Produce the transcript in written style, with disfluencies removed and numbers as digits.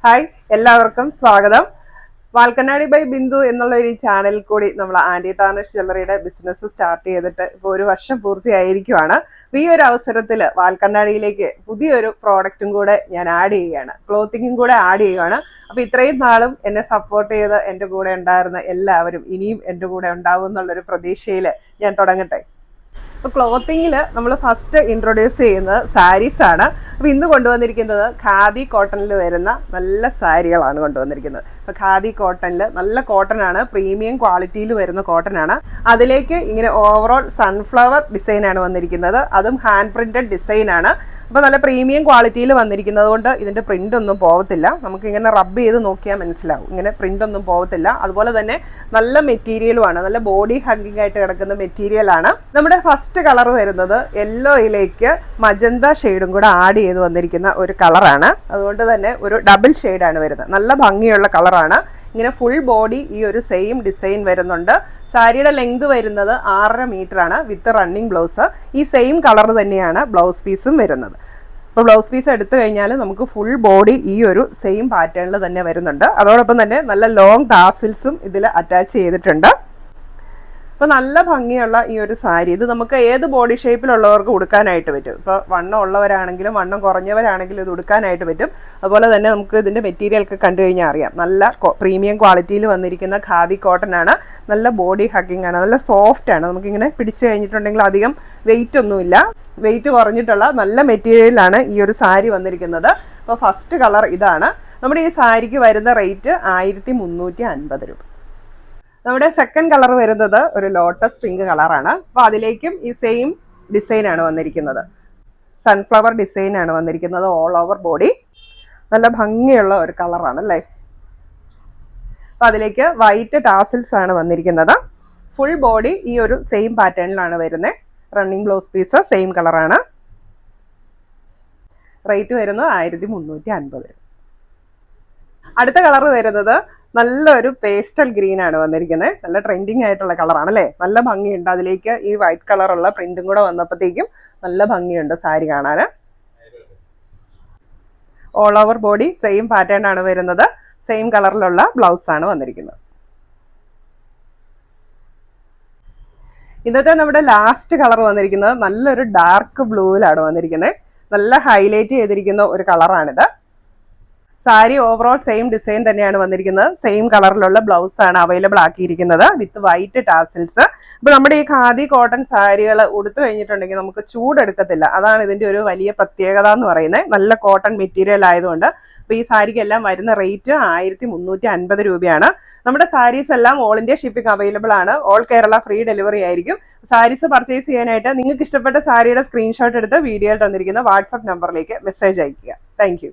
Hi, എല്ലാവർക്കും സ്വാഗതം. വാൽക്കണ്ണാടി by Bindu എന്നുള്ള ഒരു ചാനലിൽ കൂടി നമ്മൾ ആന്റി ടാർണിഷ് ജ്വല്ലറിയുടെ ബിസിനസ് സ്റ്റാർട്ട് ചെയ്തിട്ട് ഇപ്പോൾ ഒരു വർഷം പൂർത്തിയായിരിക്കുവാണ്. ഈ ഒരു അവസരത്തിൽ വാൽക്കണ്ണാടിയിലേക്ക് പുതിയൊരു പ്രോഡക്റ്റും കൂടെ ഞാൻ ആഡ് ചെയ്യുകയാണ്, ക്ലോത്തിങ്ങും കൂടെ ആഡ് ചെയ്യുകയാണ്. അപ്പോൾ ഇത്രയും നാളും എന്നെ സപ്പോർട്ട് ചെയ്ത് എൻ്റെ കൂടെ ഉണ്ടായിരുന്ന എല്ലാവരും ഇനിയും എൻ്റെ കൂടെ ഉണ്ടാവും എന്നുള്ളൊരു പ്രതീക്ഷയിൽ ഞാൻ തുടങ്ങട്ടെ. അപ്പോൾ ക്ലോത്തിങ്ങിൽ നമ്മൾ ഫസ്റ്റ് ഇൻട്രൊഡ്യൂസ് ചെയ്യുന്നത് സാരീസാണ്. അപ്പോൾ ഇന്ന് കൊണ്ടുവന്നിരിക്കുന്നത് ഖാദി കോട്ടണിൽ വരുന്ന നല്ല സാരികളാണ് കൊണ്ടുവന്നിരിക്കുന്നത്. അപ്പോൾ ഖാദി കോട്ടണിൽ നല്ല കോട്ടനാണ്, പ്രീമിയം ക്വാളിറ്റിയിൽ വരുന്ന കോട്ടനാണ്. അതിലേക്ക് ഇങ്ങനെ ഓവറോൾ സൺഫ്ലവർ ഡിസൈനാണ് വന്നിരിക്കുന്നത്, അതും ഹാൻഡ് പ്രിന്റഡ് ഡിസൈനാണ്. അപ്പോൾ നല്ല പ്രീമിയം ക്വാളിറ്റിയിൽ വന്നിരിക്കുന്നത് കൊണ്ട് ഇതിൻ്റെ പ്രിൻ്റ് ഒന്നും പോകത്തില്ല. നമുക്കിങ്ങനെ റബ്ബ് ചെയ്ത് നോക്കിയാൽ മനസ്സിലാവും, ഇങ്ങനെ പ്രിൻ്റ് ഒന്നും പോകത്തില്ല. അതുപോലെ തന്നെ നല്ല മെറ്റീരിയലുമാണ്, നല്ല ബോഡി ഹഗ്ഗിങ് ആയിട്ട് കിടക്കുന്ന മെറ്റീരിയലാണ്. നമ്മുടെ ഫസ്റ്റ് കളർ വരുന്നത് യെല്ലോയിലേക്ക് മജന്ത ഷെയ്ഡും കൂടെ ആഡ് ചെയ്ത് വന്നിരിക്കുന്ന ഒരു കളറാണ്. അതുകൊണ്ട് തന്നെ ഒരു ഡബിൾ ഷെയ്ഡാണ് വരുന്നത്, നല്ല ഭംഗിയുള്ള കളറാണ്. ഇങ്ങനെ ഫുൾ ബോഡി ഈ ഒരു സെയിം ഡിസൈൻ വരുന്നുണ്ട്. സാരിയുടെ ലെങ്ത് വരുന്നത് 6.5 മീറ്റർ ആണ് വിത്ത് റണ്ണിങ് ബ്ലൗസ്. ഈ സെയിം കളർ തന്നെയാണ് ബ്ലൗസ് പീസും വരുന്നത്. അപ്പോൾ ബ്ലൗസ് പീസ് എടുത്തു കഴിഞ്ഞാൽ നമുക്ക് ഫുൾ ബോഡി ഈ ഒരു സെയിം പാറ്റേണിൽ തന്നെ വരുന്നുണ്ട്. അതോടൊപ്പം തന്നെ നല്ല ലോങ് ടാസിൽസും ഇതിൽ അറ്റാച്ച് ചെയ്തിട്ടുണ്ട്. അപ്പോൾ നല്ല ഭംഗിയുള്ള ഈ ഒരു സാരി, ഇത് നമുക്ക് ഏത് ബോഡി ഷേപ്പിലുള്ളവർക്ക് ഉടുക്കാനായിട്ട് പറ്റും. ഇപ്പോൾ വണ്ണം ഉള്ളവരാണെങ്കിലും വണ്ണം കുറഞ്ഞവരാണെങ്കിലും ഇത് ഉടുക്കാനായിട്ട് പറ്റും. അതുപോലെ തന്നെ നമുക്ക് ഇതിൻ്റെ മെറ്റീരിയലൊക്കെ കണ്ടു കഴിഞ്ഞാൽ അറിയാം, നല്ല പ്രീമിയം ക്വാളിറ്റിയിൽ വന്നിരിക്കുന്ന ഖാദി കോട്ടൺ ആണ്. നല്ല ബോഡി ഹഗ്ഗിങ് ആണ്, നല്ല സോഫ്റ്റ് ആണ്. നമുക്കിങ്ങനെ പിടിച്ചു കഴിഞ്ഞിട്ടുണ്ടെങ്കിൽ അധികം വെയിറ്റ് ഒന്നുമില്ല, വെയിറ്റ് കുറഞ്ഞിട്ടുള്ള നല്ല മെറ്റീരിയലാണ് ഈ ഒരു സാരി വന്നിരിക്കുന്നത്. അപ്പോൾ ഫസ്റ്റ് കളർ ഇതാണ്. നമ്മുടെ ഈ സാരിക്ക് വരുന്ന റേറ്റ് 1350 രൂപ. നമ്മുടെ സെക്കൻഡ് കളർ വരുന്നത് ഒരു ലോട്ടസ് പിങ്ക് കളറാണ്. അപ്പോൾ അതിലേക്കും ഈ സെയിം ഡിസൈനാണ് വന്നിരിക്കുന്നത്, സൺഫ്ലവർ ഡിസൈനാണ് വന്നിരിക്കുന്നത് ഓൾ ഓവർ ബോഡി. നല്ല ഭംഗിയുള്ള ഒരു കളറാണ് അല്ലേ. അപ്പോൾ അതിലേക്ക് വൈറ്റ് ടാസിൽസ് ആണ് വന്നിരിക്കുന്നത്. ഫുൾ ബോഡി ഈ ഒരു സെയിം പാറ്റേണിലാണ് വരുന്നത്. റണ്ണിങ് ബ്ലൗസ് പീസ് സെയിം കളറാണ്. റേറ്റ് വരുന്നത് 1350 രൂപ. അടുത്ത കളർ വരുന്നത് നല്ലൊരു പേസ്റ്റൽ ഗ്രീൻ ആണ് വന്നിരിക്കുന്നത്. നല്ല ട്രെൻഡിങ് ആയിട്ടുള്ള കളറാണ് അല്ലേ, നല്ല ഭംഗിയുണ്ട്. അതിലേക്ക് ഈ വൈറ്റ് കളറുള്ള പ്രിന്റും കൂടെ വന്നപ്പോഴത്തേക്കും നല്ല ഭംഗിയുണ്ട് സാരി കാണാൻ. All over body same pattern ആണ് വരുന്നത്, സെയിം കളറിലുള്ള ബ്ലൗസ് ആണ് വന്നിരിക്കുന്നത്. ഇന്നത്തെ നമ്മുടെ ലാസ്റ്റ് കളർ വന്നിരിക്കുന്നത് നല്ലൊരു ഡാർക്ക് ബ്ലൂവിലാണ് വന്നിരിക്കുന്നത്. നല്ല ഹൈലൈറ്റ് ചെയ്തിരിക്കുന്ന ഒരു കളറാണിത്. സാരി ഓവറോൾ സെയിം ഡിസൈൻ തന്നെയാണ് വന്നിരിക്കുന്നത്, സെയിം കളറിലുള്ള ബ്ലൗസ് ആണ് അവൈലബിൾ ആക്കിയിരിക്കുന്നത് വിത്ത് വൈറ്റ് ടാസിൽസ്. അപ്പോൾ നമ്മുടെ ഈ ഖാദി കോട്ടൺ സാരികൾ ഉടുത്തു കഴിഞ്ഞിട്ടുണ്ടെങ്കിൽ നമുക്ക് ചൂടെടുക്കത്തില്ല, അതാണ് ഇതിൻ്റെ ഒരു വലിയ പ്രത്യേകത എന്ന് പറയുന്നത്. നല്ല കോട്ടൺ മെറ്റീരിയൽ ആയതുകൊണ്ട്. അപ്പോൾ ഈ സാരിക്കെല്ലാം വരുന്ന റേറ്റ് 1350 രൂപയാണ്. നമ്മുടെ സാരീസ് എല്ലാം ഓൾ ഇന്ത്യ ഷിപ്പിംഗ് അവൈലബിൾ ആണ്, ഓൾ കേരള ഫ്രീ ഡെലിവറി ആയിരിക്കും. സാരീസ് പർച്ചേസ് ചെയ്യാനായിട്ട് നിങ്ങൾക്ക് ഇഷ്ടപ്പെട്ട സാരിയുടെ സ്ക്രീൻഷോട്ട് എടുത്ത് വീഡിയോയിൽ തന്നിരിക്കുന്ന വാട്സപ്പ് നമ്പറിലേക്ക് മെസ്സേജ് അയയ്ക്കുക. താങ്ക്